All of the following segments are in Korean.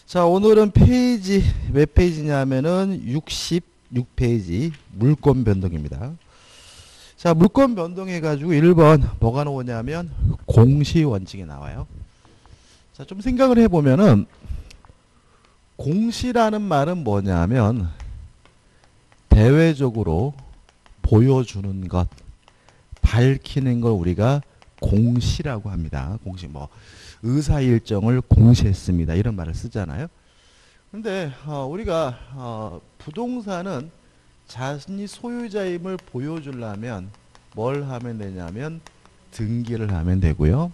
자, 오늘은 몇 페이지냐면은 66페이지 물권 변동입니다. 자, 물권 변동해가지고 1번 뭐가 나오냐면 공시 원칙이 나와요. 자, 좀 생각을 해보면은 공시라는 말은 뭐냐면 대외적으로 보여주는 것, 밝히는 걸 우리가 공시라고 합니다. 공시 뭐 의사 일정을 공시했습니다. 이런 말을 쓰잖아요. 근데 우리가 부동산은 자신이 소유자임을 보여주려면 뭘 하면 되냐면 등기를 하면 되고요.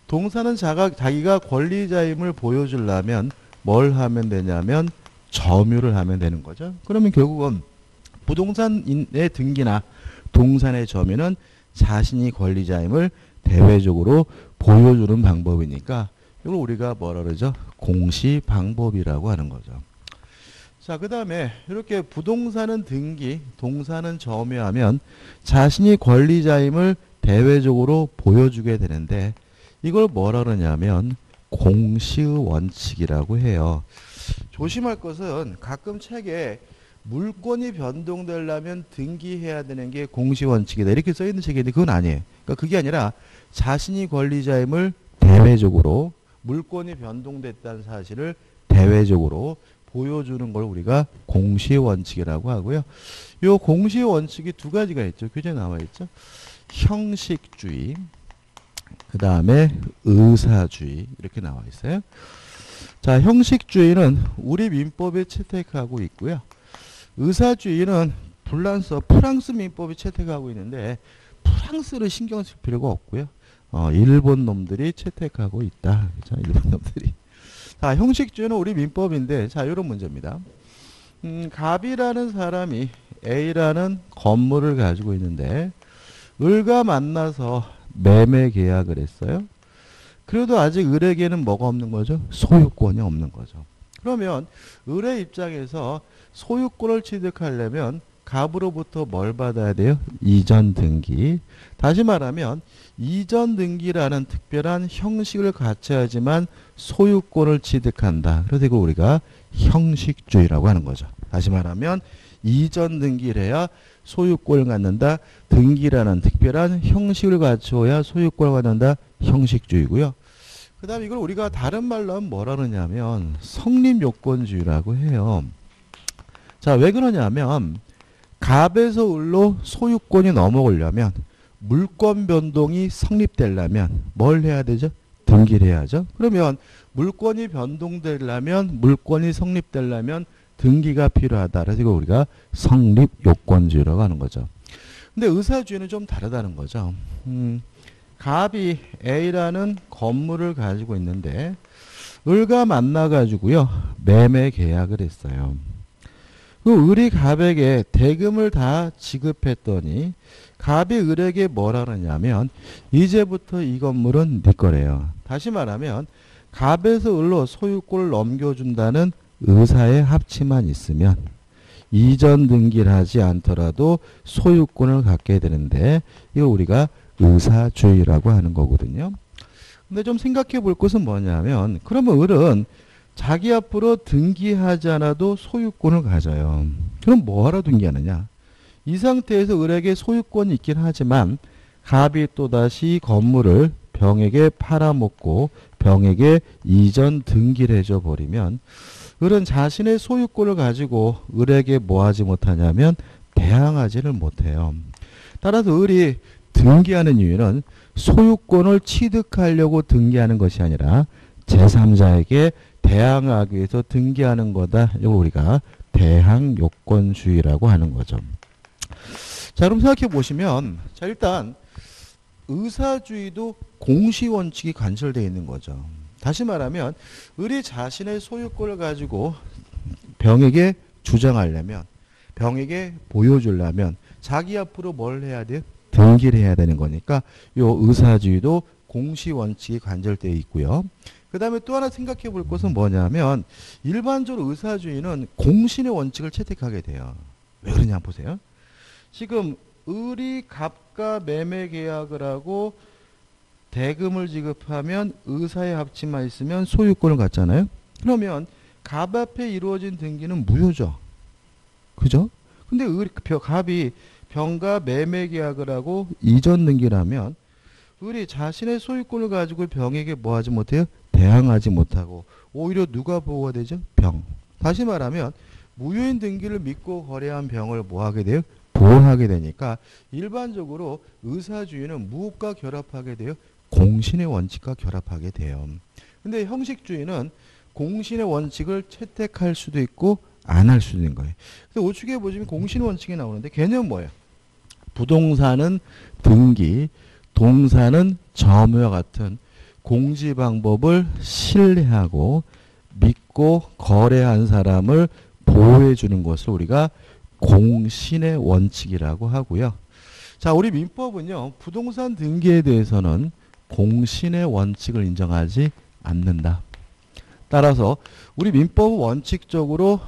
동사는 자기가 권리자임을 보여주려면 뭘 하면 되냐면 점유를 하면 되는 거죠. 그러면 결국은 부동산의 등기나 동산의 점유는 자신이 권리자임을 대외적으로 보여주는 방법이니까 이걸 우리가 뭐라 그러죠? 공시 방법이라고 하는 거죠. 자, 그 다음에 이렇게 부동산은 등기, 동산은 점유하면 자신이 권리자임을 대외적으로 보여주게 되는데 이걸 뭐라 그러냐면 공시의 원칙이라고 해요. 조심할 것은 가끔 책에 물권이 변동되려면 등기해야 되는 게 공시원칙이다 이렇게 써있는 책이 있는데 그건 아니에요. 그러니까 그게 아니라 자신이 권리자임을 대외적으로 물권이 변동됐다는 사실을 대외적으로 보여주는 걸 우리가 공시원칙이라고 하고요. 이 공시원칙이 두 가지가 있죠. 교재에 나와 있죠. 형식주의, 그 다음에 의사주의 이렇게 나와 있어요. 자, 형식주의는 우리 민법에 채택하고 있고요. 의사주의는 프랑스 민법이 채택하고 있는데 프랑스를 신경 쓸 필요가 없고요. 일본 놈들이 채택하고 있다. 그렇죠? 일본 놈들이. 자, 형식주의는 우리 민법인데 자, 이런 문제입니다. 갑이라는 사람이 A라는 건물을 가지고 있는데 을과 만나서 매매 계약을 했어요. 그래도 아직 을에게는 뭐가 없는 거죠? 소유권이 없는 거죠. 그러면 을의 입장에서 소유권을 취득하려면 갑으로부터 뭘 받아야 돼요? 이전 등기. 다시 말하면 이전 등기라는 특별한 형식을 갖춰야지만 소유권을 취득한다. 그래서 이걸 우리가 형식주의라고 하는 거죠. 다시 말하면 이전 등기를 해야 소유권을 갖는다. 등기라는 특별한 형식을 갖춰야 소유권을 갖는다. 형식주의고요. 그 다음에 이걸 우리가 다른 말로 하면 뭐라 그러냐면 성립요건주의라고 해요. 자, 왜 그러냐면 갑에서 을로 소유권이 넘어오려면 물권 변동이 성립되려면 뭘 해야 되죠? 등기를 해야죠. 그러면 물권이 변동되려면 물권이 성립되려면 등기가 필요하다. 그래서 이거 우리가 성립요건주의라고 하는 거죠. 근데 의사주의는 좀 다르다는 거죠. 갑이 A라는 건물을 가지고 있는데 을과 만나가지고요. 매매 계약을 했어요. 그 을이 갑에게 대금을 다 지급했더니 갑이 을에게 뭐라 그러냐면 이제부터 이 건물은 네 거래요. 다시 말하면 갑에서 을로 소유권을 넘겨준다는 의사의 합치만 있으면 이전 등기를 하지 않더라도 소유권을 갖게 되는데 이거 우리가 의사주의라고 하는 거거든요. 근데 좀 생각해 볼 것은 뭐냐면 그러면 을은 자기 앞으로 등기하지 않아도 소유권을 가져요. 그럼 뭐하러 등기하느냐? 이 상태에서 을에게 소유권이 있긴 하지만 갑이 또다시 건물을 병에게 팔아먹고 병에게 이전 등기를 해줘 버리면 을은 자신의 소유권을 가지고 을에게 뭐하지 못하냐면 대항하지를 못해요. 따라서 을이 등기하는 이유는 소유권을 취득하려고 등기하는 것이 아니라 제3자에게 대항하기 위해서 등기하는 거다. 이걸 우리가 대항요건주의라고 하는 거죠. 자, 그럼 생각해 보시면 자, 일단 의사주의도 공시원칙이 관철되어 있는 거죠. 다시 말하면 을이 자신의 소유권을 가지고 병에게 주장하려면 병에게 보여주려면 자기 앞으로 뭘 해야 돼요? 등기를 해야 되는 거니까 이 의사주의도 공시원칙이 관철되어 있고요. 그 다음에 또 하나 생각해 볼 것은 뭐냐면 일반적으로 의사주의는 공신의 원칙을 채택하게 돼요. 왜 그러냐 보세요. 지금 을이 갑과 매매 계약을 하고 대금을 지급하면 의사의 합치만 있으면 소유권을 갖잖아요. 그러면 갑 앞에 이루어진 등기는 무효죠. 그죠? 근데 갑이 병과 매매 계약을 하고 이전 등기라면 을이 자신의 소유권을 가지고 병에게 뭐 하지 못해요? 대항하지 못하고 오히려 누가 보호가 되죠? 병. 다시 말하면 무효인 등기를 믿고 거래한 병을 뭐 하게 돼요? 보호하게 되니까 일반적으로 의사주의는 무엇과 결합하게 돼요? 공신의 원칙과 결합하게 돼요. 근데 형식주의는 공신의 원칙을 채택할 수도 있고 안 할 수도 있는 거예요. 근데 우측에 보시면 공신의 원칙이 나오는데 걔는 뭐예요? 부동산은 등기, 동사는 점유와 같은 공지 방법을 신뢰하고 믿고 거래한 사람을 보호해 주는 것을 우리가 공신의 원칙이라고 하고요. 자, 우리 민법은요. 부동산 등기에 대해서는 공신의 원칙을 인정하지 않는다. 따라서 우리 민법은 원칙적으로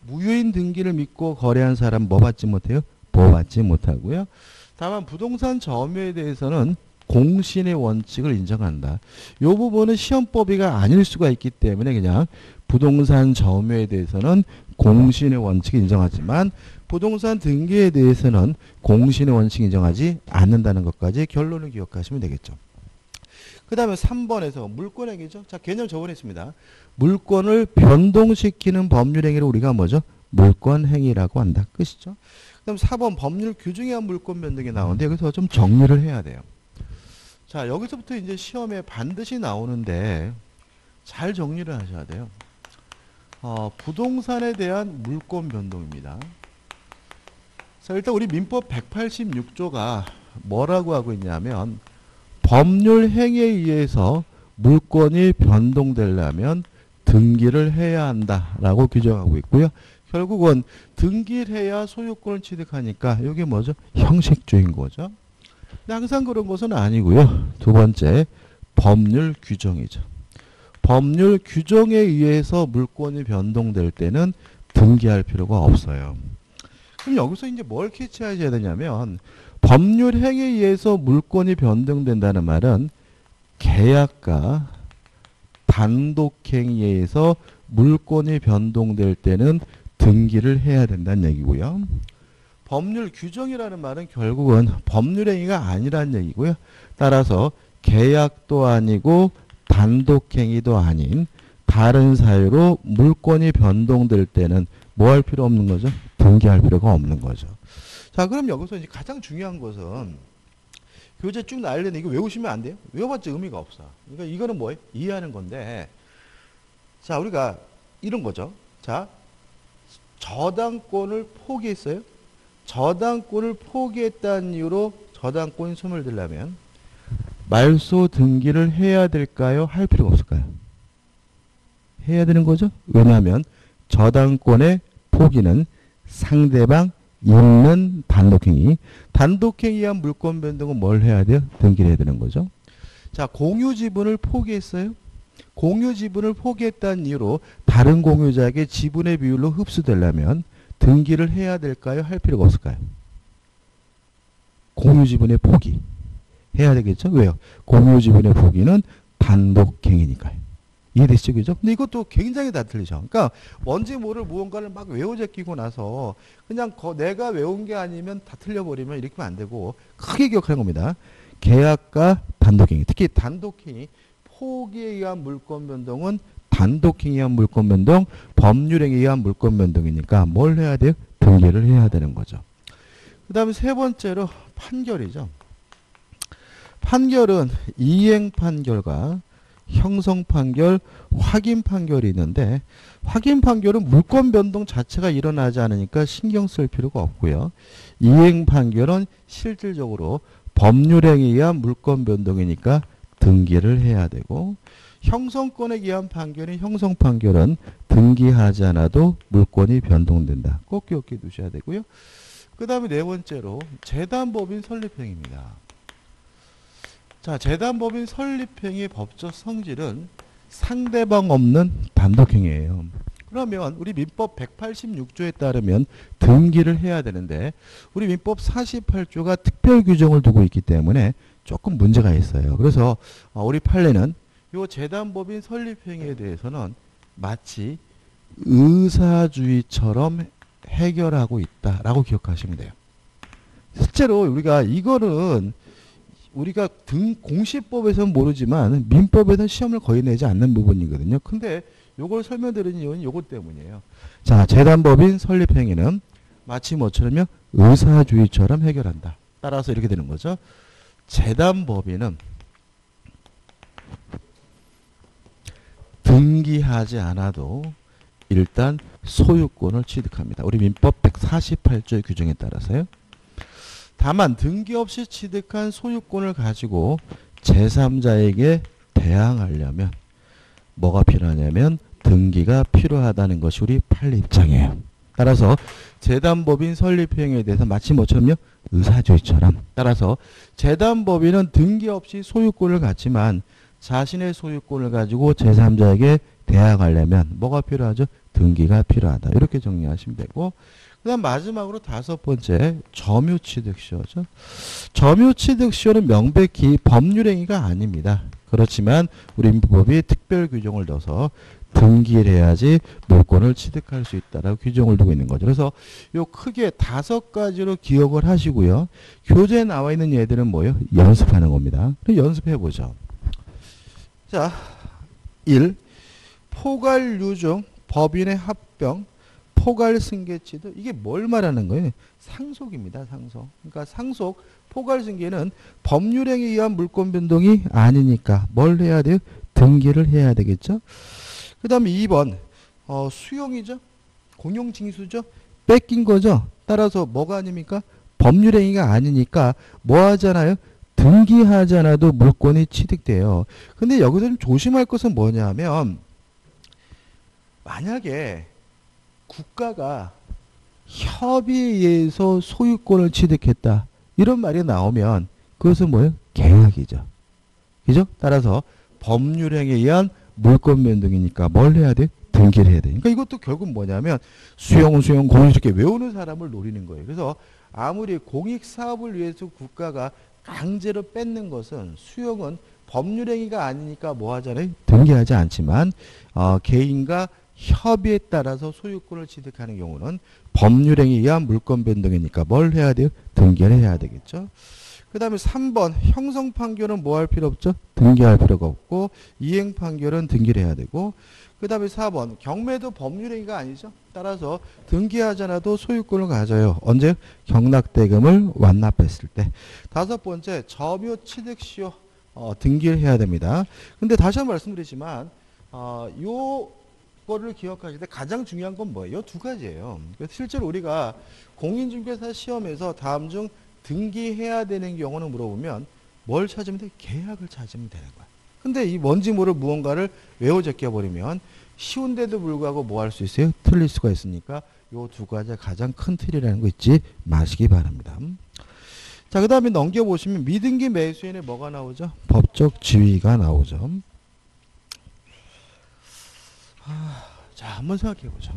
무효인 등기를 믿고 거래한 사람 뭐 받지 못해요? 보호받지 못하고요. 다만 부동산 점유에 대해서는 공신의 원칙을 인정한다. 이 부분은 시험법이가 아닐 수가 있기 때문에 그냥 부동산 점유에 대해서는 공신의 원칙을 인정하지만 부동산 등기에 대해서는 공신의 원칙을 인정하지 않는다는 것까지 결론을 기억하시면 되겠죠. 그 다음에 3번에서 물권행위죠. 자, 개념 저번에 했습니다. 물권을 변동시키는 법률행위를 우리가 뭐죠? 물권행위라고 한다. 끝이죠. 그 다음 4번 법률 규정에 의한 물권 변동이 나오는데 여기서 좀 정리를 해야 돼요. 자, 여기서부터 이제 시험에 반드시 나오는데 잘 정리를 하셔야 돼요. 부동산에 대한 물권 변동입니다. 자, 일단 우리 민법 186조가 뭐라고 하고 있냐면 법률 행위에 의해서 물권이 변동되려면 등기를 해야 한다라고 규정하고 있고요. 결국은 등기를 해야 소유권을 취득하니까 이게 뭐죠? 형식주의인 거죠. 근데 항상 그런 것은 아니고요. 두 번째, 법률 규정이죠. 법률 규정에 의해서 물권이 변동될 때는 등기할 필요가 없어요. 그럼 여기서 이제 뭘 캐치하셔야 되냐면 법률 행위에 의해서 물권이 변동된다는 말은 계약과 단독행위에 의해서 물권이 변동될 때는 등기를 해야 된다는 얘기고요. 법률 규정이라는 말은 결국은 법률 행위가 아니라는 얘기고요. 따라서 계약도 아니고 단독행위도 아닌 다른 사유로 물권이 변동될 때는 뭐 할 필요 없는 거죠? 등기할 필요가 없는 거죠. 자, 그럼 여기서 이제 가장 중요한 것은 교재 쭉 날리는 이거 외우시면 안 돼요. 외워봤자 의미가 없어. 그러니까 이거는 뭐예요? 이해하는 건데. 자, 우리가 이런 거죠. 자, 저당권을 포기했어요. 저당권을 포기했다는 이유로 저당권이 소멸되려면 말소 등기를 해야 될까요? 할 필요가 없을까요? 해야 되는 거죠. 왜냐하면 저당권의 포기는 상대방 있는 단독행위. 단독행위에 의한 물권 변동은 뭘 해야 돼요? 등기를 해야 되는 거죠. 자, 공유 지분을 포기했어요. 공유 지분을 포기했다는 이유로 다른 공유자에게 지분의 비율로 흡수되려면 등기를 해야 될까요? 할 필요가 없을까요? 공유 지분의 포기. 해야 되겠죠? 왜요? 공유 지분의 포기는 단독행위니까요. 이해되시죠? 그죠? 근데 이것도 굉장히 다 틀리죠. 그러니까 뭔지 모를 무언가를 막 외워제끼고 나서 그냥 내가 외운 게 아니면 다 틀려버리면 이렇게 하면 안 되고 크게 기억하는 겁니다. 계약과 단독행위. 특히 단독행위. 포기에 의한 물권 변동은 단독행위에 의한 물권 변동, 법률행위에 의한 물권 변동이니까 뭘 해야 돼요? 등기를 해야 되는 거죠. 그 다음에 세 번째로 판결이죠. 판결은 이행 판결과 형성 판결, 확인 판결이 있는데 확인 판결은 물권 변동 자체가 일어나지 않으니까 신경 쓸 필요가 없고요. 이행 판결은 실질적으로 법률행위에 의한 물권 변동이니까 등기를 해야 되고 형성권에 의한 판결인 형성 판결은 등기하지 않아도 물권이 변동된다. 꼭 기억해 두셔야 되고요. 그 다음에 네 번째로 재단법인 설립행위입니다. 자, 재단법인 설립행위의 법적 성질은 상대방 없는 단독행위예요. 그러면 우리 민법 186조에 따르면 등기를 해야 되는데 우리 민법 48조가 특별 규정을 두고 있기 때문에 조금 문제가 있어요. 그래서 우리 판례는 요 재단법인 설립행위에 대해서는 마치 의사주의처럼 해결하고 있다라고 기억하시면 돼요. 실제로 우리가 이거는 우리가 공시법에서는 모르지만 민법에서는 시험을 거의 내지 않는 부분이거든요. 근데 요걸 설명드리는 이유는 요것 때문이에요. 자, 재단법인 설립행위는 마치 뭐처럼요? 의사주의처럼 해결한다. 따라서 이렇게 되는 거죠. 재단법인은 등기하지 않아도 일단 소유권을 취득합니다. 우리 민법 148조의 규정에 따라서요. 다만 등기 없이 취득한 소유권을 가지고 제3자에게 대항하려면 뭐가 필요하냐면 등기가 필요하다는 것이 우리 판례 입장이에요. 따라서 재단법인 설립행위에 대해서 마치 뭐처럼요? 의사주의처럼. 따라서 재단법인은 등기 없이 소유권을 갖지만 자신의 소유권을 가지고 제3자에게 대항하려면 뭐가 필요하죠? 등기가 필요하다. 이렇게 정리하시면 되고, 그 다음 마지막으로 5번째 점유취득시효죠. 점유취득시효는 명백히 법률행위가 아닙니다. 그렇지만 우리 민법이 특별 규정을 둬서 등기를 해야지 물권을 취득할 수 있다라고 규정을 두고 있는 거죠. 그래서 요 크게 5가지로 기억을 하시고요. 교재에 나와 있는 얘들은 뭐예요? 연습하는 겁니다. 그럼 연습해 보죠. 자, 1. 포괄유종, 법인의 합병, 포괄승계취득. 이게 뭘 말하는 거예요? 상속입니다. 상속. 그러니까 상속, 포괄승계는 법률행위에 의한 물권 변동이 아니니까 뭘 해야 돼요? 등기를 해야 되겠죠. 그 다음에 2번 수용이죠. 공용징수죠. 뺏긴 거죠. 따라서 뭐가 아닙니까? 법률행위가 아니니까 뭐 하잖아요? 등기하지 않아도 물권이 취득돼요. 근데 여기서 좀 조심할 것은 뭐냐면 만약에 국가가 협의에 의해서 소유권을 취득했다. 이런 말이 나오면 그것은 뭐예요? 계약이죠. 그죠? 따라서 법률행위에 의한 물권 변동이니까 뭘 해야 돼? 등기를 해야 돼. 그러니까 이것도 결국 뭐냐면 수용, 공용 이렇게 외우는 사람을 노리는 거예요. 그래서 아무리 공익사업을 위해서 국가가 강제로 뺏는 것은 수용은 법률행위가 아니니까 뭐 하잖아요? 등기하지 않지만 개인과 협의에 따라서 소유권을 취득하는 경우는 법률행위에 의한 물권 변동이니까 뭘 해야 돼요? 등기를 해야 되겠죠. 그 다음에 3번 형성 판결은 뭐 할 필요 없죠? 등기할 필요가 없고 이행 판결은 등기를 해야 되고 그 다음에 4번 경매도 법률행위가 아니죠. 따라서 등기하지 않아도 소유권을 가져요. 언제? 경락대금을 완납했을 때. 5번째 점유취득시효 등기를 해야 됩니다. 근데 다시 한번 말씀드리지만 요 거를 기억하실 때 가장 중요한 건 뭐예요? 2가지예요. 실제로 우리가 공인중개사 시험에서 다음 중 등기해야 되는 경우는 물어보면 뭘 찾으면 돼? 계약을 찾으면 되는 거야. 근데 이 뭔지 모를 무언가를 외워 제껴버리면 쉬운데도 불구하고 뭐 할 수 있어요? 틀릴 수가 있으니까 요 2가지가 가장 큰 틀이라는 거 잊지 마시기 바랍니다. 자, 그 다음에 넘겨보시면 미등기 매수인에 뭐가 나오죠? 법적 지위가 나오죠. 자, 한번 생각해 보죠.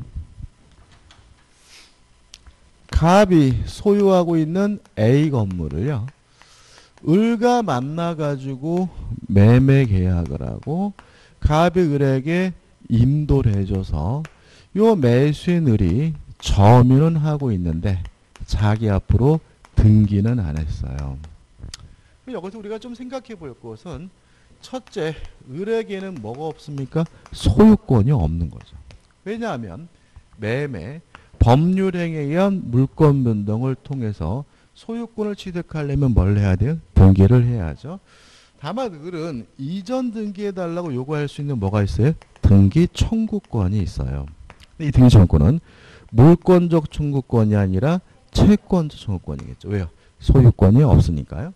갑이 소유하고 있는 A 건물을요. 을과 만나가지고 매매 계약을 하고 갑이 을에게 임도를 해줘서 요 매수인 을이 점유는 하고 있는데 자기 앞으로 등기는 안 했어요. 여기서 우리가 좀 생각해 볼 것은 첫째, 을에게는 뭐가 없습니까? 소유권이 없는 거죠. 왜냐하면 매매, 법률행위에 의한 물권 변동을 통해서 소유권을 취득하려면 뭘 해야 돼요? 등기를 해야죠. 다만 을은 이전 등기해달라고 요구할 수 있는 뭐가 있어요? 등기 청구권이 있어요. 이 등기 청구권은 물권적 청구권이 아니라 채권적 청구권이겠죠. 왜요? 소유권이 없으니까요.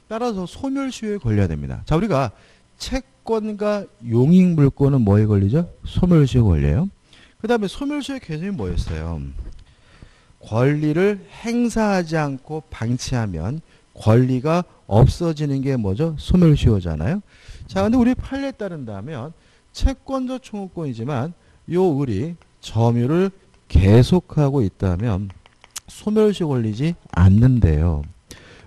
따라서 소멸시효에 걸려야 됩니다. 자, 우리가 채권과 용익물권은 뭐에 걸리죠? 소멸시효에 걸려요. 그 다음에 소멸시효의 개념이 뭐였어요? 권리를 행사하지 않고 방치하면 권리가 없어지는 게 뭐죠? 소멸시효잖아요. 자, 근데 우리 판례에 따른다면 채권적 청구권이지만 요 을이 점유를 계속하고 있다면 소멸시효 걸리지 않는데요.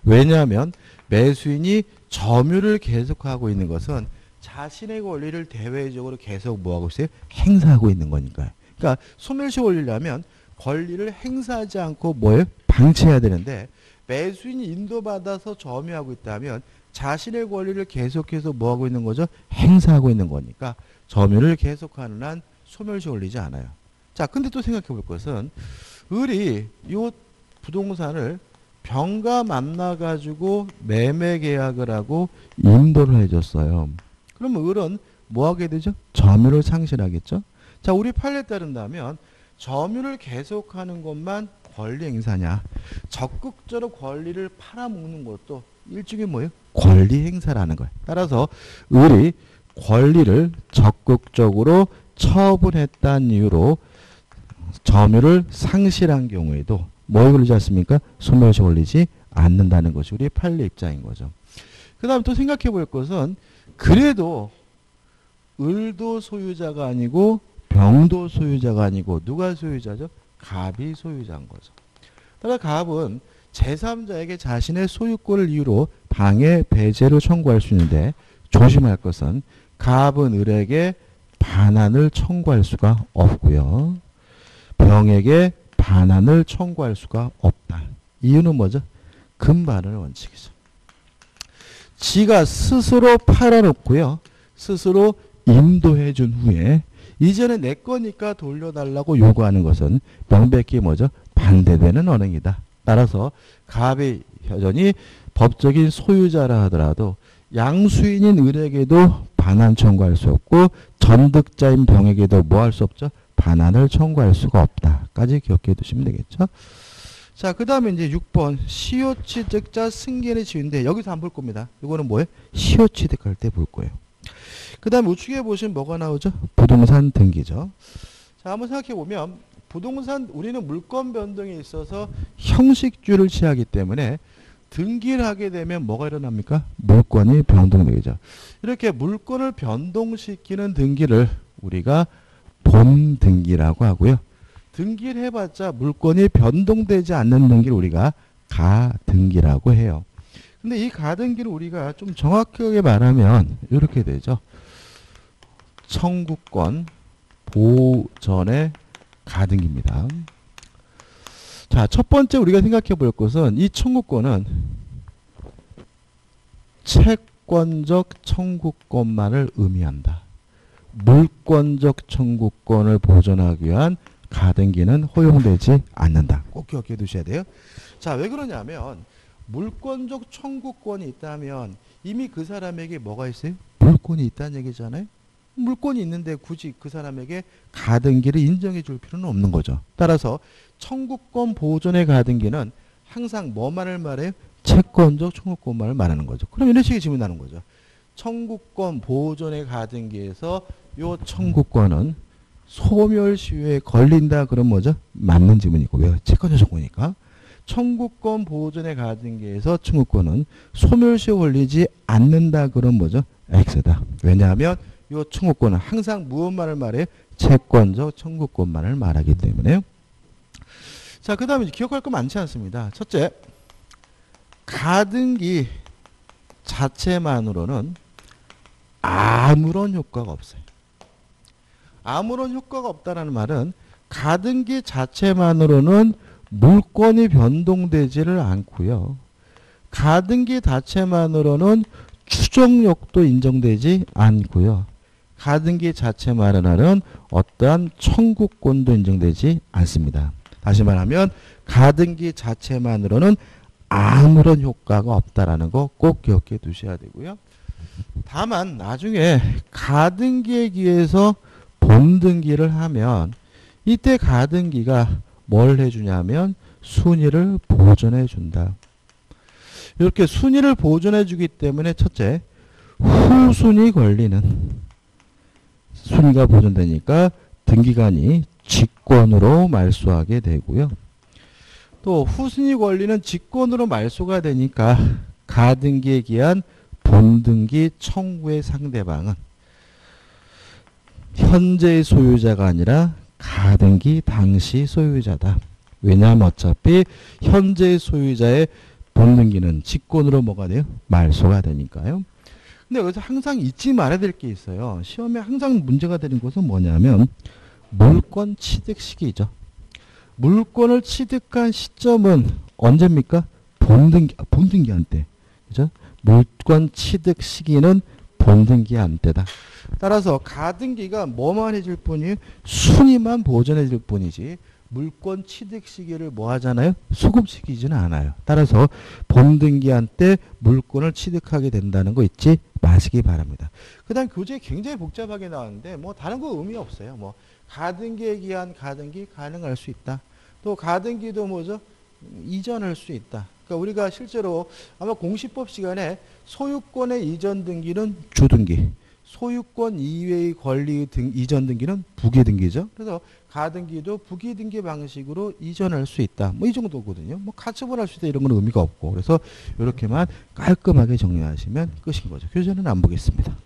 왜냐하면 매수인이 점유를 계속하고 있는 것은 자신의 권리를 대외적으로 계속 뭐하고 있어요? 행사하고 있는 거니까요. 그러니까 소멸시 권리라면 권리를 행사하지 않고 뭐예요? 방치해야 되는데 매수인이 인도받아서 점유하고 있다면 자신의 권리를 계속해서 뭐하고 있는 거죠? 행사하고 있는 거니까 점유를 계속하는 한 소멸시 권리지 않아요. 자, 근데 또 생각해 볼 것은 을이 이 부동산을 병과 만나가지고 매매 계약을 하고 인도를 해줬어요. 그러면 을은 뭐 하게 되죠? 점유를 상실하겠죠? 자, 우리 판례에 따른다면 점유를 계속하는 것만 권리 행사냐? 적극적으로 권리를 팔아먹는 것도 일종의 뭐예요? 권리 행사라는 거예요. 따라서 을이 권리를 적극적으로 처분했다는 이유로 점유를 상실한 경우에도 뭘 걸리지 않습니까? 소멸시 걸리지 않는다는 것이 우리 판례 입장인 거죠. 그 다음 또 생각해 볼 것은 그래도 을도 소유자가 아니고 병도 소유자가 아니고 누가 소유자죠? 갑이 소유자인 거죠. 따라 갑은 제3자에게 자신의 소유권을 이유로 방해, 배제를 청구할 수 있는데 조심할 것은 갑은 을에게 반환을 청구할 수가 없고요. 병에게 반환을 청구할 수가 없다. 이유는 뭐죠? 금반환의 원칙이죠. 지가 스스로 팔아놓고요. 스스로 인도해 준 후에 이전에 내 거니까 돌려달라고 요구하는 것은 명백히 뭐죠? 반대되는 언행이다. 따라서 갑이 여전히 법적인 소유자라 하더라도 양수인인 을에게도 반환 청구할 수 없고 전득자인 병에게도 뭐 할 수 없죠? 반환을 청구할 수가 없다까지 기억해 두시면 되겠죠. 자, 그 다음에 이제 6번 시효취득자 승계의 지위인데 여기서 안 볼 겁니다. 이거는 뭐예요? 시효취득할 때 볼 거예요. 그 다음에 우측에 보시면 뭐가 나오죠? 부동산 등기죠. 자, 한번 생각해 보면 부동산 우리는 물권 변동에 있어서 형식주를 취하기 때문에 등기를 하게 되면 뭐가 일어납니까? 물권이 변동되죠. 이렇게 물권을 변동시키는 등기를 우리가 본등기라고 하고요. 등기를 해봤자 물권이 변동되지 않는 등기를 우리가 가등기라고 해요. 근데 이 가등기를 우리가 좀 정확하게 말하면 이렇게 되죠. 청구권 보전의 가등기입니다. 자, 첫 번째 우리가 생각해 볼 것은 이 청구권은 채권적 청구권만을 의미한다. 물권적 청구권을 보존하기 위한 가등기는 허용되지 않는다. 꼭 기억해 두셔야 돼요. 자, 왜 그러냐면 물권적 청구권이 있다면 이미 그 사람에게 뭐가 있어요? 물권이 있다는 얘기잖아요. 물권이 있는데 굳이 그 사람에게 가등기를 인정해 줄 필요는 없는 거죠. 따라서 청구권 보존의 가등기는 항상 뭐만을 말해요? 채권적 청구권만을 말하는 거죠. 그럼 이런 식의 질문이 나는 거죠. 청구권 보존의 가등기에서 이 청구권은 소멸시효에 걸린다. 그럼 뭐죠? 맞는 지문이고. 왜? 채권적 청구니까. 청구권 보존의 가등기에서 청구권은 소멸시효 걸리지 않는다. 그럼 뭐죠? X다. 왜냐하면 이 청구권은 항상 무엇만을 말해요? 채권적 청구권만을 말하기 때문에요. 자, 그 다음에 기억할 거 많지 않습니다. 첫째, 가등기 자체만으로는 아무런 효과가 없어요. 아무런 효과가 없다는 말은 가등기 자체만으로는 물권이 변동되지를 않고요. 가등기 자체만으로는 추정력도 인정되지 않고요. 가등기 자체만으로는 어떠한 청구권도 인정되지 않습니다. 다시 말하면 가등기 자체만으로는 아무런 효과가 없다라는 거 꼭 기억해 두셔야 되고요. 다만 나중에 가등기에 기해서 본등기를 하면 이때 가등기가 뭘 해주냐면 순위를 보존해 준다. 이렇게 순위를 보존해 주기 때문에 첫째, 후순위 권리는 순위가 보존되니까 등기관이 직권으로 말소하게 되고요. 또 후순위 권리는 직권으로 말소가 되니까 가등기에 기한 본등기 청구의 상대방은 현재의 소유자가 아니라 가등기 당시 소유자다. 왜냐하면 어차피 현재의 소유자의 본등기는 직권으로 뭐가 돼요? 말소가 되니까요. 근데 여기서 항상 잊지 말아야 될 게 있어요. 시험에 항상 문제가 되는 것은 뭐냐면 물권 취득 시기죠. 물권을 취득한 시점은 언제입니까? 본등기한 때. 그죠? 물권 취득 시기는 본등기한 때다. 따라서 가등기가 뭐만 해줄 뿐이에요? 순위만 보존해 줄 뿐이지 물권 취득 시기를 뭐 하잖아요? 소급시키지는 않아요. 따라서 본등기한 때 물권을 취득하게 된다는 거 잊지 마시기 바랍니다. 그 다음 교재 굉장히 복잡하게 나왔는데 뭐 다른 거 의미 없어요. 뭐 가등기에 기한 가등기 가능할 수 있다. 또 가등기도 뭐죠? 이전할 수 있다. 그러니까 우리가 실제로 아마 공시법 시간에 소유권의 이전 등기는 주등기, 소유권 이외의 권리 이전 등기는 부기등기죠. 그래서 가등기도 부기등기 방식으로 이전할 수 있다. 뭐 이 정도거든요. 뭐 가처분할 수 있다 이런 건 의미가 없고. 그래서 이렇게만 깔끔하게 정리하시면 끝인 거죠. 교재는 안 보겠습니다.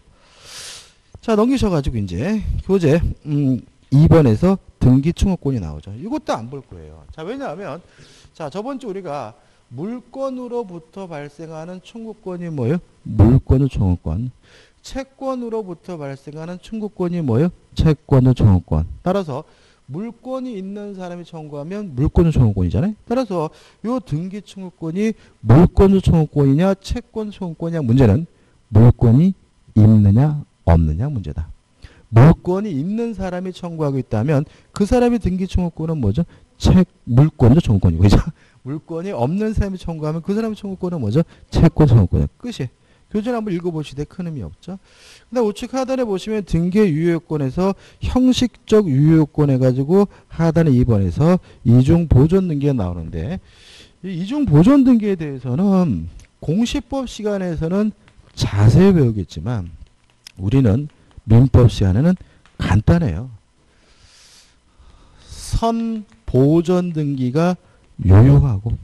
자, 넘기셔가지고 이제 교재 2번에서 등기 충원권이 나오죠. 이것도 안 볼 거예요. 자, 왜냐하면 자, 저번 주 우리가 물권으로부터 발생하는 청구권이 뭐예요? 물권의 청구권. 채권으로부터 발생하는 청구권이 뭐예요? 채권의 청구권. 따라서 물권이 있는 사람이 청구하면 물권의 청구권이잖아요. 따라서 이 등기 청구권이 물권의 청구권이냐 채권 청구권이냐 문제는 물권이 있느냐 없느냐 문제다. 물권이 있는 사람이 청구하고 있다면 그 사람이 등기 청구권은 뭐죠? 물권의 청구권이고, 그죠? 물권이 없는 사람이 청구하면 그 사람의 청구권은 뭐죠? 채권 청구권이에요. 끝이. 교재를 한번 읽어보시되 큰 의미 없죠. 근데 우측 하단에 보시면 등기 유효권에서 형식적 유효권 해가지고 하단에 2번에서 이중 보존 등기가 나오는데 이 이중 보존 등기에 대해서는 공시법 시간에서는 자세히 배우겠지만 우리는 민법 시간에는 간단해요. 선 보존 등기가 유효하고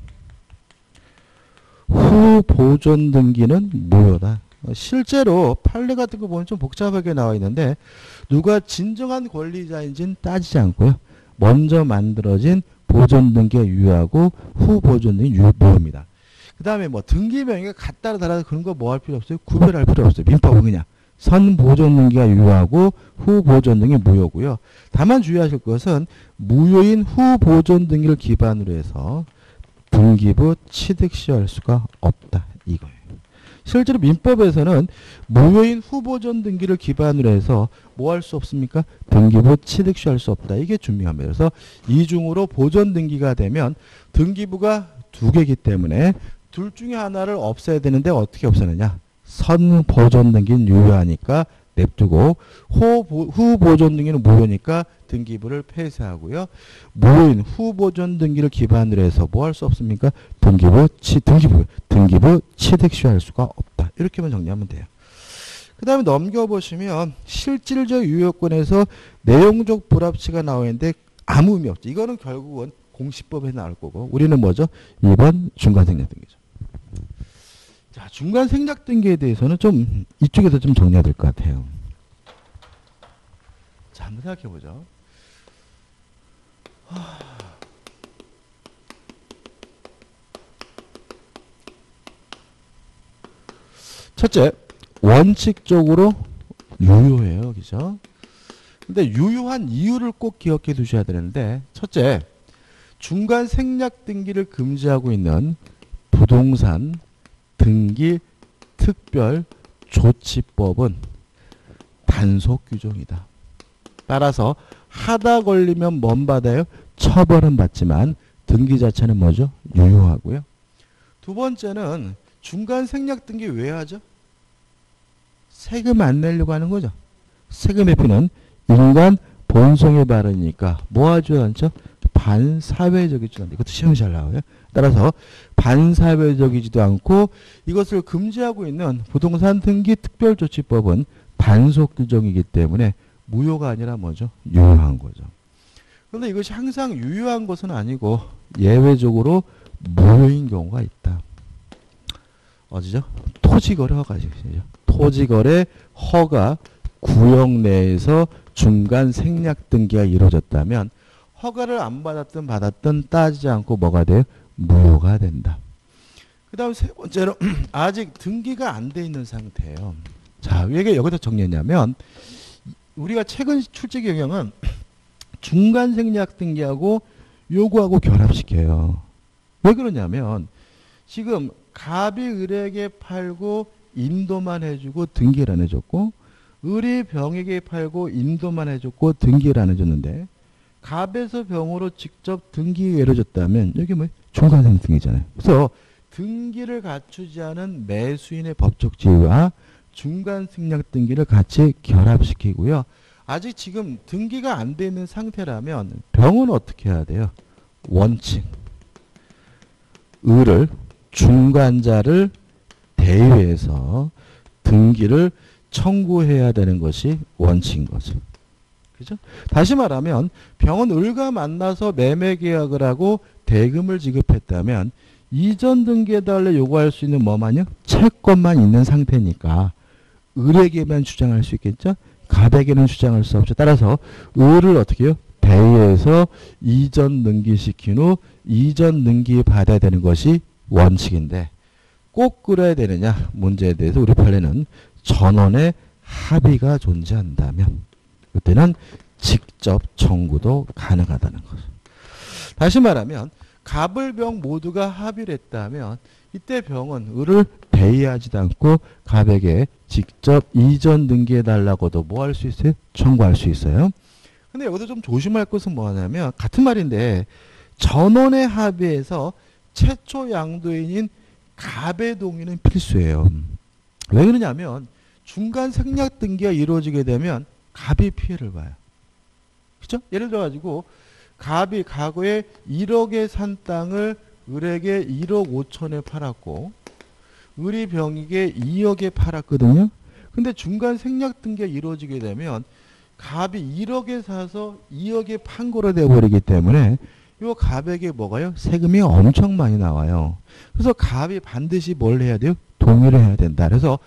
후 보존 등기는 무효다. 실제로 판례 같은 거 보면 좀 복잡하게 나와 있는데 누가 진정한 권리자인지는 따지지 않고요. 먼저 만들어진 보존 등기가 유효하고 후 보존 등기 무효입니다. 그 다음에 뭐 등기 명의가 같다 다르다 그런 거 뭐 할 필요 없어요. 구별할 필요 없어요. 민법은 그냥 선 보존 등기가 유효하고 후 보존 등기 무효고요. 다만 주의하실 것은 무효인 후 보존 등기를 기반으로 해서 등기부 취득 시할 수가 없다. 이거예요. 실제로 민법에서는 무효인 후 보존 등기를 기반으로 해서 뭐 할 수 없습니까? 등기부 취득 시할 수 없다. 이게 중요합니다. 그래서 이중으로 보존 등기가 되면 등기부가 두 개이기 때문에 둘 중에 하나를 없애야 되는데 어떻게 없애느냐? 선 보존 등기는 유효하니까 냅두고 후 보존 등기는 무효니까 등기부를 폐쇄하고요. 무효인 후 보존 등기를 기반으로 해서 뭐 할 수 없습니까? 등기부 취득 시할 수가 없다. 이렇게만 정리하면 돼요. 그 다음에 넘겨보시면 실질적 유효권에서 내용적 불합치가 나오는데 아무 의미 없죠. 이거는 결국은 공시법에 나올 거고 우리는 뭐죠? 2번 중간생략등기죠. 자, 중간 생략 등기에 대해서는 좀 이쪽에서 좀 정리해야 될 것 같아요. 자, 한번 생각해 보죠. 첫째, 원칙적으로 유효해요. 그죠? 근데 유효한 이유를 꼭 기억해 두셔야 되는데 첫째, 중간 생략 등기를 금지하고 있는 부동산 등기 특별 조치법은 단속 규정이다. 따라서 하다 걸리면 뭔 받아요? 처벌은 받지만 등기 자체는 뭐죠? 유효하고요. 두 번째는 중간 생략 등기 왜 하죠? 세금 안 내려고 하는 거죠. 세금 회피는 인간 본성에 바르니까 뭐 하죠 않죠? 반사회적이지도 않다. 이것도 시험이 잘 나와요. 따라서 반사회적이지도 않고 이것을 금지하고 있는 부동산 등기 특별조치법은 단속 규정이기 때문에 무효가 아니라 뭐죠? 유효한 거죠. 그런데 이것이 항상 유효한 것은 아니고 예외적으로 무효인 경우가 있다. 어디죠? 토지거래 허가죠. 토지거래 허가 구역 내에서 중간 생략 등기가 이루어졌다면 허가를 안 받았든 받았든 따지지 않고 뭐가 돼요? 무효가 된다. 그 다음 세 번째로 아직 등기가 안 돼 있는 상태예요. 자, 왜 여기서 정리했냐면 우리가 최근 출제 경영은 중간 생략 등기하고 요구하고 결합시켜요. 왜 그러냐면 지금 갑이 을에게 팔고 인도만 해주고 등기를 안 해줬고 을이 병에게 팔고 인도만 해줬고 등기를 안 해줬는데 갑에서 병으로 직접 등기를 해줬다면 여기 뭐 중간생 등기잖아요. 그래서 등기를 갖추지 않은 매수인의 법적 지위와 중간 생략 등기를 같이 결합시키고요. 아직 지금 등기가 안 돼 있는 상태라면 병은 어떻게 해야 돼요? 원칙. 을을 중간자를 대위해서 등기를 청구해야 되는 것이 원칙인 거죠. 그죠? 다시 말하면 병은 을과 만나서 매매 계약을 하고 대금을 지급했다면 이전 등기해달라 요구할 수 있는 뭐만요? 채권만 있는 상태니까 을에게만 주장할 수 있겠죠? 갑에게는 주장할 수 없죠. 따라서 을을 어떻게 해요? 대위해서 이전 등기시킨 후 이전 등기 받아야 되는 것이 원칙인데 꼭 그래야 되느냐 문제에 대해서 우리 판례는 전원의 합의가 존재한다면 그때는 직접 청구도 가능하다는 거죠. 다시 말하면 갑을 병 모두가 합의를 했다면 이때 병은 을을 대의하지도 않고 갑에게 직접 이전 등기해달라고도 뭐 할 수 있어요? 청구할 수 있어요. 근데 여기서 좀 조심할 것은 뭐냐면 같은 말인데 전원의 합의에서 최초 양도인인 갑의 동의는 필수예요. 왜 그러냐면 중간 생략 등기가 이루어지게 되면 갑이 피해를 봐요. 그죠? 예를 들어가지고 갑이 과거에 1억에 산 땅을 을에게 1억 5천에 팔았고 을이 병에게 2억에 팔았거든요. 근데 중간 생략 등기가 이루어지게 되면 갑이 1억에 사서 2억에 판 거로 돼버리기 때문에 이 갑에게 뭐가요? 세금이 엄청 많이 나와요. 그래서 갑이 반드시 뭘 해야 돼요? 동의를 해야 된다. 그래서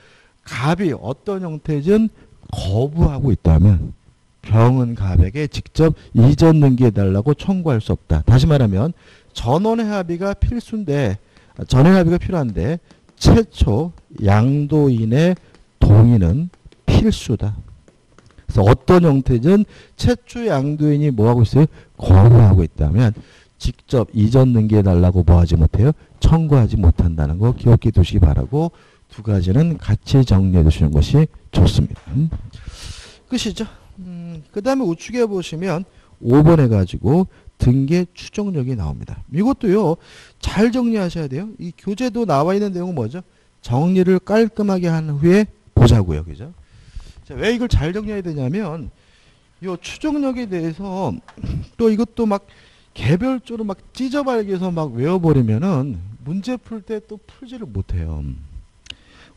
갑이 어떤 형태든 거부하고 있다면 병은 갑에게 직접 이전 등기해달라고 청구할 수 없다. 다시 말하면 전원의 합의가 필수인데 전원의 합의가 필요한데 최초 양도인의 동의는 필수다. 그래서 어떤 형태든 최초 양도인이 뭐하고 있어요? 거부하고 있다면 직접 이전 등기해달라고 뭐하지 못해요? 청구하지 못한다는 거 기억해 두시기 바라고 두 가지는 같이 정리해 주시는 것이 좋습니다. 끝이죠. 그 다음에 우측에 보시면 5번 해가지고 등기 추정력이 나옵니다. 이것도요 잘 정리하셔야 돼요. 이 교재도 나와 있는 내용은 뭐죠? 정리를 깔끔하게 한 후에 보자고요. 그죠? 자, 왜 이걸 잘 정리해야 되냐면 이 추정력에 대해서 또 이것도 막 개별적으로 막 찢어발기해서 막 외워버리면은 문제 풀 때 또 풀지를 못해요.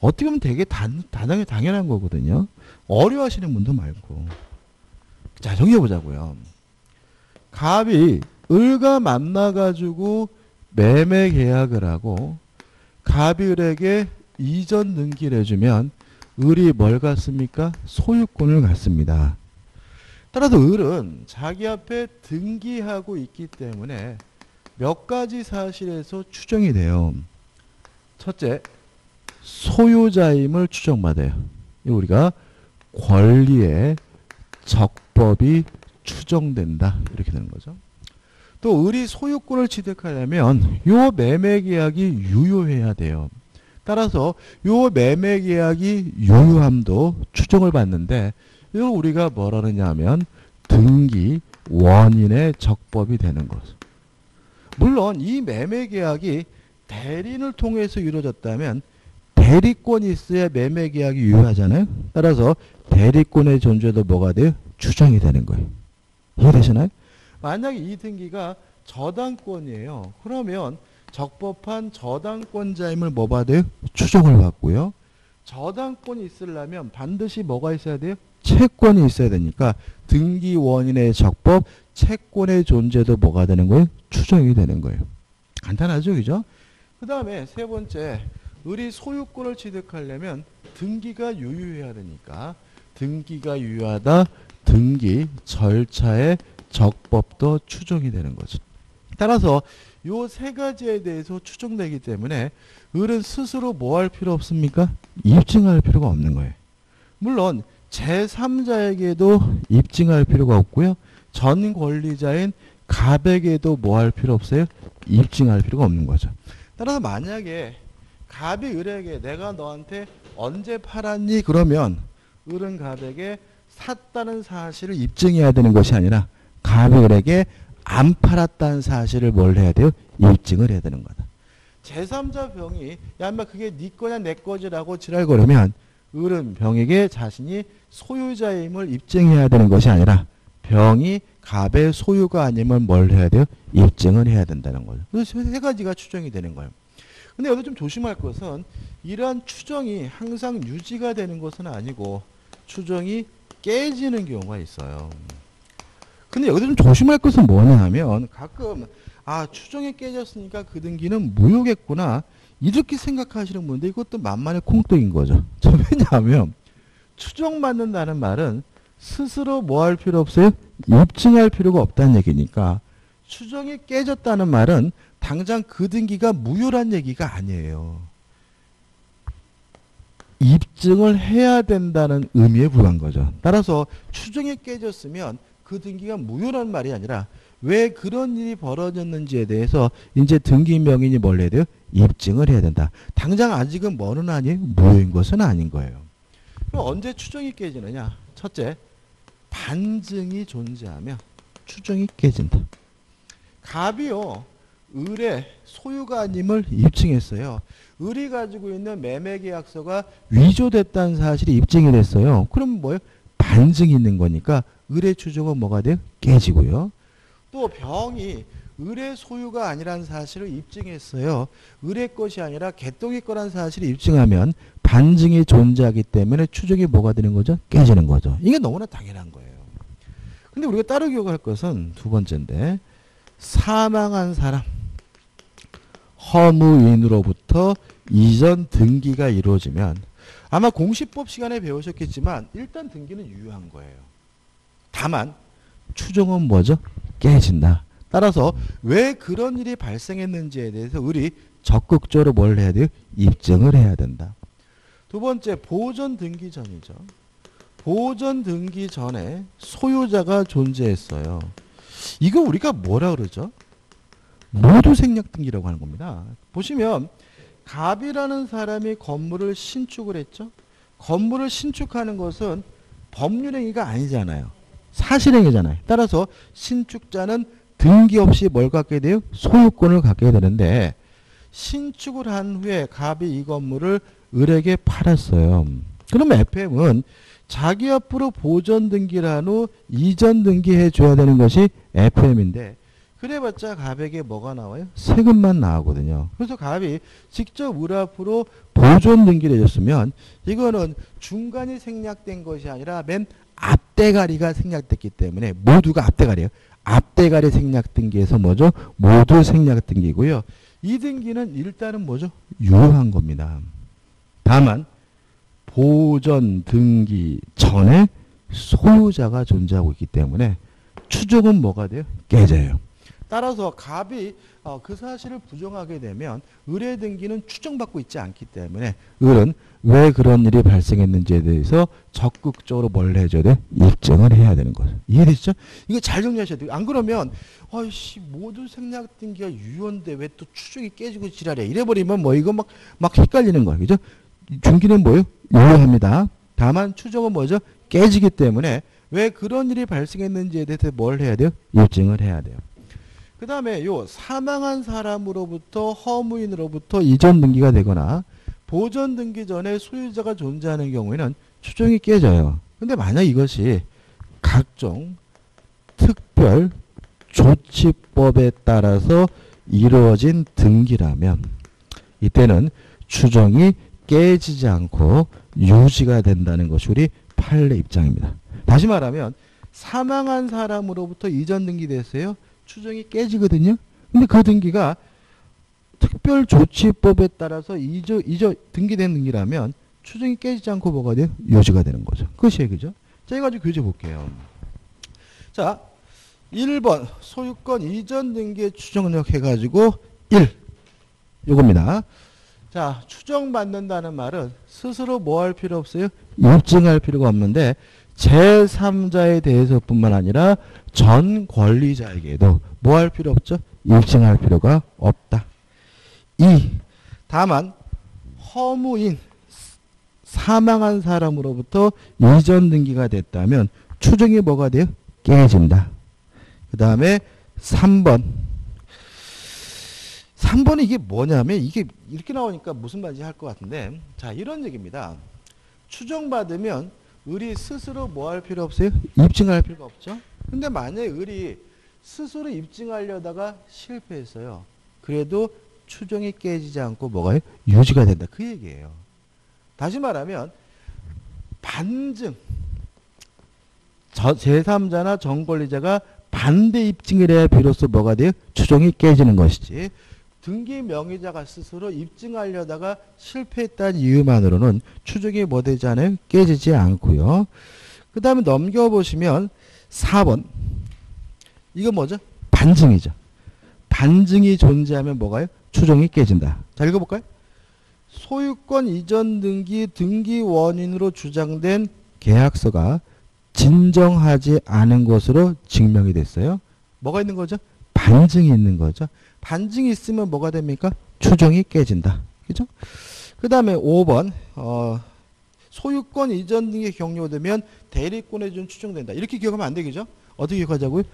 어떻게 보면 되게 당연한 거거든요. 어려워하시는 분도 많고. 자, 정리해보자고요. 갑이 을과 만나가지고 매매 계약을 하고 갑이 을에게 이전 등기를 해주면 을이 뭘 갖습니까? 소유권을 갖습니다. 따라서 을은 자기 앞에 등기하고 있기 때문에 몇 가지 사실에서 추정이 돼요. 첫째, 소유자임을 추정받아요. 우리가 권리의 적법이 추정된다. 이렇게 되는 거죠. 또 을이 소유권을 취득하려면 요 매매 계약이 유효해야 돼요. 따라서 요 매매 계약이 유효함도 추정을 받는데 이걸 우리가 뭐라 하느냐 하면 등기 원인의 적법이 되는 거죠. 물론 이 매매 계약이 대리인을 통해서 이루어졌다면 대리권이 있어야 매매 계약이 유효하잖아요. 따라서 대리권의 존재도 뭐가 돼요? 추정이 되는 거예요. 이해되시나요? 만약에 이 등기가 저당권이에요. 그러면 적법한 저당권자임을 뭐 받아요? 추정을 받고요. 저당권이 있으려면 반드시 뭐가 있어야 돼요? 채권이 있어야 되니까 등기 원인의 적법, 채권의 존재도 뭐가 되는 거예요? 추정이 되는 거예요. 간단하죠, 그죠? 그 다음에 세 번째, 을이 소유권을 취득하려면 등기가 유효해야 되니까 등기가 유효하다, 등기 절차의 적법도 추정이 되는 거죠. 따라서 요 세 가지에 대해서 추정되기 때문에 을은 스스로 뭐 할 필요 없습니까? 입증할 필요가 없는 거예요. 물론 제3자에게도 입증할 필요가 없고요. 전 권리자인 갑에게도 뭐 할 필요 없어요? 입증할 필요가 없는 거죠. 따라서 만약에 갑이 을에게 내가 너한테 언제 팔았니? 그러면 을은 갑에게 샀다는 사실을 입증해야 되는 것이 아니라 갑이 을에게 안 팔았다는 사실을 뭘 해야 돼요? 입증을 해야 되는 거다. 제3자 병이 야 인마 그게 네 거냐 내 거지라고 지랄거리면 을은 병에게 자신이 소유자임을 입증해야 되는 것이 아니라 병이 갑의 소유가 아니면 뭘 해야 돼요? 입증을 해야 된다는 거죠. 그래서 세 가지가 추정이 되는 거예요. 근데 여기서 좀 조심할 것은 이러한 추정이 항상 유지가 되는 것은 아니고 추정이 깨지는 경우가 있어요. 근데 여기서 좀 조심할 것은 뭐냐 하면 가끔 추정이 깨졌으니까 그 등기는 무효겠구나 이렇게 생각하시는 분들 이것도 만만의 콩떡인 거죠. 왜냐하면 추정받는다는 말은 스스로 뭐 할 필요 없어요? 입증할 필요가 없다는 얘기니까 추정이 깨졌다는 말은 당장 그 등기가 무효란 얘기가 아니에요. 입증을 해야 된다는 의미에 불과한 거죠. 따라서 추정이 깨졌으면 그 등기가 무효란 말이 아니라 왜 그런 일이 벌어졌는지에 대해서 이제 등기 명인이 뭘 해야 돼요? 입증을 해야 된다. 당장 아직은 뭐는 아니에요? 무효인 것은 아닌 거예요. 그럼 언제 추정이 깨지느냐? 첫째, 반증이 존재하면 추정이 깨진다. 갑이요. 을의 소유가 아님을 입증했어요. 을이 가지고 있는 매매계약서가 위조됐다는 사실이 입증이 됐어요. 그럼 뭐예요? 반증이 있는 거니까 을의 추정은 뭐가 돼요? 깨지고요. 또 병이 을의 소유가 아니라는 사실을 입증했어요. 을의 것이 아니라 개똥이 거란 사실을 입증하면 반증이 존재하기 때문에 추정이 뭐가 되는 거죠? 깨지는 거죠. 이게 너무나 당연한 거예요. 근데 우리가 따로 기억할 것은 두 번째인데 사망한 사람 허무인으로부터 이전 등기가 이루어지면 아마 공시법 시간에 배우셨겠지만 일단 등기는 유효한 거예요. 다만 추정은 뭐죠? 깨진다. 따라서 왜 그런 일이 발생했는지에 대해서 우리 적극적으로 뭘 해야 돼요? 입증을 해야 된다. 두 번째, 보존 등기 전이죠. 보존 등기 전에 소유자가 존재했어요. 이거 우리가 뭐라 그러죠? 모두 생략 등기라고 하는 겁니다. 보시면 갑이라는 사람이 건물을 신축을 했죠. 건물을 신축하는 것은 법률행위가 아니잖아요. 사실행위잖아요. 따라서 신축자는 등기 없이 뭘 갖게 돼요? 소유권을 갖게 되는데 신축을 한 후에 갑이 이 건물을 을에게 팔았어요. 그럼 FM은 자기 앞으로 보존 등기를 한 후 이전 등기해 줘야 되는 것이 FM인데 그래봤자 갑에게 뭐가 나와요? 세금만 나오거든요. 그래서 갑이 직접 을 앞으로 보존 등기를 해줬으면 이거는 중간이 생략된 것이 아니라 맨 앞대가리가 생략됐기 때문에 모두가 앞대가리예요. 앞대가리 생략 등기에서 뭐죠? 모두 생략 등기고요. 이 등기는 일단은 뭐죠? 유효한 겁니다. 다만 보존 등기 전에 소유자가 존재하고 있기 때문에 추정은 뭐가 돼요? 깨져요. 따라서 갑이 그 사실을 부정하게 되면 을의 등기는 추정받고 있지 않기 때문에 을은 왜 그런 일이 발생했는지에 대해서 적극적으로 뭘 해줘야 돼? 입증을 해야 되는 거죠. 이해되시죠? 이거 잘 정리하셔야 돼요. 안 그러면 아이씨 모두 생략 등기가 유효인데 왜 또 추정이 깨지고 지랄해 이래버리면 뭐 이거 막 헷갈리는 거예요. 그죠? 중기는 뭐예요? 유효합니다. 다만 추정은 뭐죠? 깨지기 때문에 왜 그런 일이 발생했는지에 대해서 뭘 해야 돼요? 입증을 해야 돼요. 그 다음에 요 사망한 사람으로부터 허무인으로부터 이전 등기가 되거나 보존 등기 전에 소유자가 존재하는 경우에는 추정이 깨져요. 근데 만약 이것이 각종 특별 조치법에 따라서 이루어진 등기라면 이때는 추정이 깨지지 않고 유지가 된다는 것이 우리 판례 입장입니다. 다시 말하면 사망한 사람으로부터 이전 등기됐어요. 추정이 깨지거든요. 근데 그 등기가 특별조치법에 따라서 이저 등기된 등기라면 추정이 깨지지 않고 뭐가 돼요? 유지가 되는 거죠. 그것이 얘기죠. 자, 이거 가지고 교재 볼게요. 자, 1번 소유권 이전 등기의 추정력 해가지고 1 요겁니다. 자, 추정받는다는 말은 스스로 뭐 할 필요 없어요? 입증할 필요가 없는데 제3자에 대해서뿐만 아니라 전 권리자에게도 뭐 할 필요 없죠? 입증할 필요가 없다. 2. 다만 허무인 사망한 사람으로부터 이전 등기가 됐다면 추정이 뭐가 돼요? 깨진다. 그 다음에 3번. 3번은 이게 뭐냐면 이게 이렇게 나오니까 무슨 말인지 할 것 같은데 자 이런 얘기입니다. 추정받으면 을이 스스로 뭐 할 필요 없어요? 입증할 필요가 없죠. 근데 만약에 을이 스스로 입증하려다가 실패했어요. 그래도 추정이 깨지지 않고 뭐가요? 유지가 된다. 그 얘기예요. 다시 말하면 반증 제3자나 전권리자가 반대 입증을 해야 비로소 뭐가 돼요? 추정이 깨지는 것이지. 등기 명의자가 스스로 입증하려다가 실패했다는 이유만으로는 추정이 뭐 되지 않아요? 깨지지 않고요. 그 다음에 넘겨보시면 4번. 이거 뭐죠? 반증이죠. 반증이 존재하면 뭐가요? 추정이 깨진다. 자, 읽어볼까요? 소유권 이전 등기 등기 원인으로 주장된 계약서가 진정하지 않은 것으로 증명이 됐어요. 뭐가 있는 거죠? 반증이 있는 거죠. 반증이 있으면 뭐가 됩니까? 추정이 깨진다. 그죠? 그 다음에 5번 소유권 이전 등기 격려되면 대리권에 준 추정된다. 이렇게 기억하면 안 되겠죠? 어떻게 기억하자고요?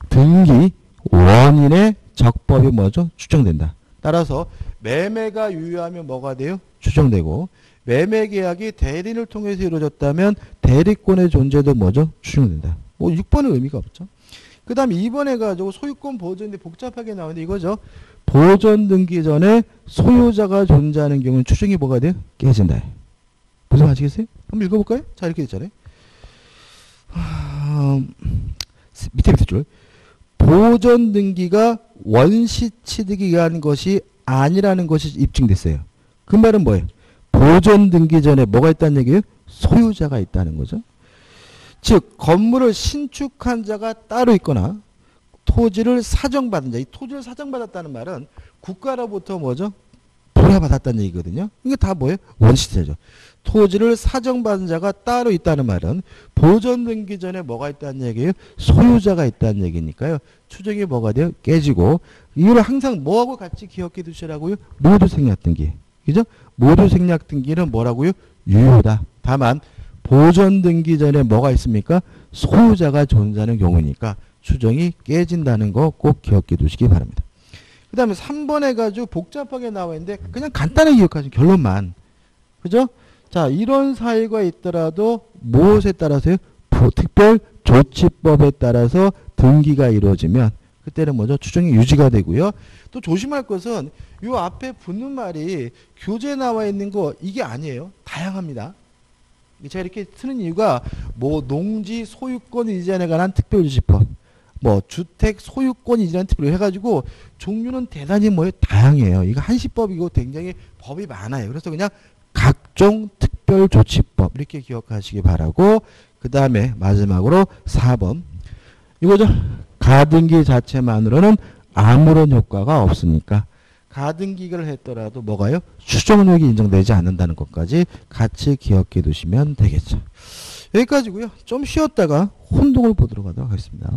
등기 원인의 적법이 뭐죠? 추정된다. 따라서 매매가 유효하면 뭐가 돼요? 추정되고 매매 계약이 대리인을 통해서 이루어졌다면 대리권의 존재도 뭐죠? 추정된다. 뭐 6번은 의미가 없죠. 그 다음 2번 해가지고 소유권 보존인데 복잡하게 나오는데 이거죠. 보존 등기 전에 소유자가 존재하는 경우는 추정이 뭐가 돼요? 깨진다. 무슨 아시겠어요? 한번 읽어볼까요? 자 이렇게 됐잖아요. 밑에 줄. 보존 등기가 원시 취득에 의한 것이 아니라는 것이 입증됐어요. 그 말은 뭐예요? 보존 등기 전에 뭐가 있다는 얘기예요? 소유자가 있다는 거죠. 즉 건물을 신축한 자가 따로 있거나 토지를 사정받은 자. 이 토지를 사정받았다는 말은 국가로부터 뭐죠? 불화받았다는 얘기거든요. 이게 다 뭐예요? 원시제죠. 토지를 사정받은 자가 따로 있다는 말은 보존 등기 전에 뭐가 있다는 얘기예요? 소유자가 있다는 얘기니까요. 추정이 뭐가 돼요? 깨지고 이걸 항상 뭐하고 같이 기억해 두시라고요? 모두 생략 등기. 그죠? 모두 생략 등기는 뭐라고요? 유효다. 다만 보존 등기 전에 뭐가 있습니까? 소유자가 존재하는 경우니까 추정이 깨진다는 거 꼭 기억해 두시기 바랍니다. 그 다음에 3번 해가지고 복잡하게 나와 있는데 그냥 간단하게 기억하시면 결론만. 그죠? 자, 이런 사유가 있더라도 무엇에 따라서요? 특별조치법에 따라서 등기가 이루어지면 그때는 뭐죠? 추정이 유지가 되고요. 또 조심할 것은 이 앞에 붙는 말이 교재에 나와 있는 거 이게 아니에요. 다양합니다. 제가 이렇게 쓰는 이유가 뭐 농지 소유권 이전에 관한 특별조치법, 뭐 주택 소유권 이전 특별 해가지고 종류는 대단히 뭐예요? 다양해요. 이거 한시법이고 굉장히 법이 많아요. 그래서 그냥 각종 특별조치법 이렇게 기억하시기 바라고 그 다음에 마지막으로 4번 이거죠. 가등기 자체만으로는 아무런 효과가 없으니까 가등기를 했더라도 뭐가요? 추정력이 인정되지 않는다는 것까지 같이 기억해 두시면 되겠죠. 여기까지고요. 좀 쉬었다가 혼동을 보도록 하도록 하겠습니다.